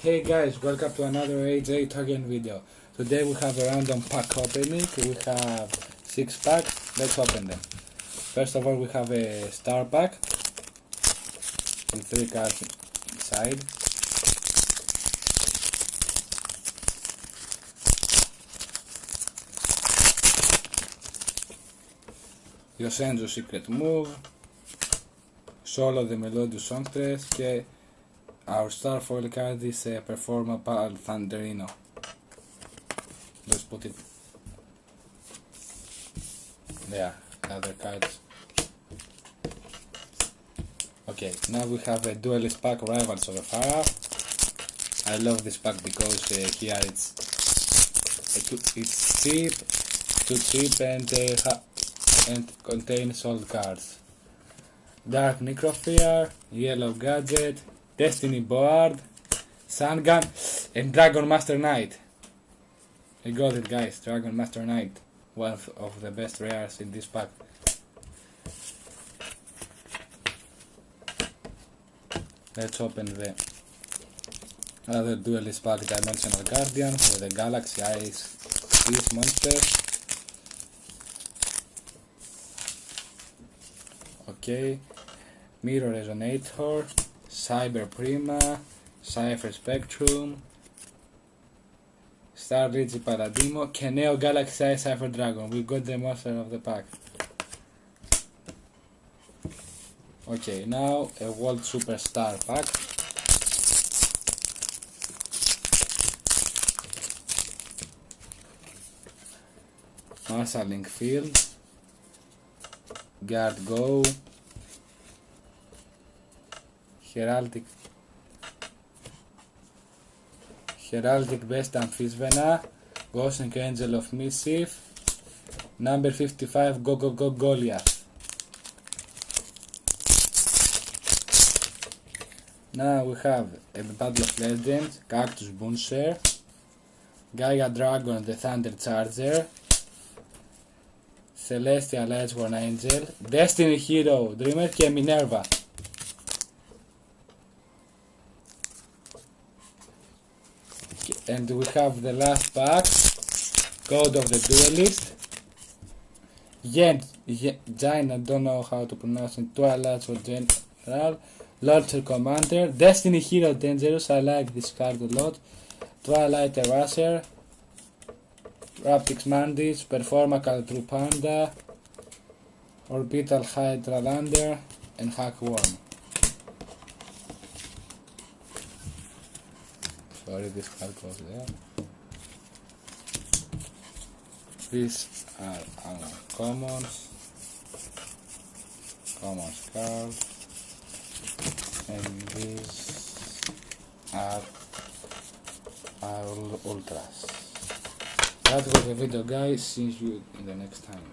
Hey guys, welcome to another AJ Token video. Today we have a random pack opening. We have 6 packs. Let's open them. First of all, we have a star pack with 3 cards inside. Yosenzo Secret Move, Solo the Melodious Songstress και our star foil card is Performa Pal Thunderino. Let's put it there, other cards. Okay, now we have a Duelist pack, Rivals of the Pharaoh. I love this pack because here it's cheap, too cheap, and contains all cards. Dark Necrofear, Yellow Gadget, Destiny Board, Sungun, and Dragon Master Knight. I got it, guys, Dragon Master Knight, one of the best rares in this pack. Let's open the other Duelist pack, Dimensional Guardian, with the Galaxy Ice Peace Monster. Okay, Mirror Resonator, Cyber Prima, Cypher Spectrum, Star Rigi Paradimo και νέο Galaxy Eye Cypher Dragon. We got the monster of the pack. Okay, now a World Superstar pack. Marshalling Field, Guard Go, Heraldic Best Amphisvena, Gosling Angel of Mischief, number 55 Go Go Go Goliath. Now we have a Battle of Legends, Cactus Boonshare, Gaia Dragon the Thunder Charger, Celestial Edgeworn Angel, Destiny Hero Dreamer και Minerva. And we have the last pack, Code of the Duelist, Giant, I don't know how to pronounce it, Twilight or General, Launcher Commander, Destiny Hero Dangerous, I like this card a lot, Twilight Eraser, Raptix Mandis, Performa Caltru Panda, Orbital Hydra Lander, and Hackworm. Sorry, this card goes there. These are our commons cards, and these are our ultras. That was the video, guys. See you in the next time.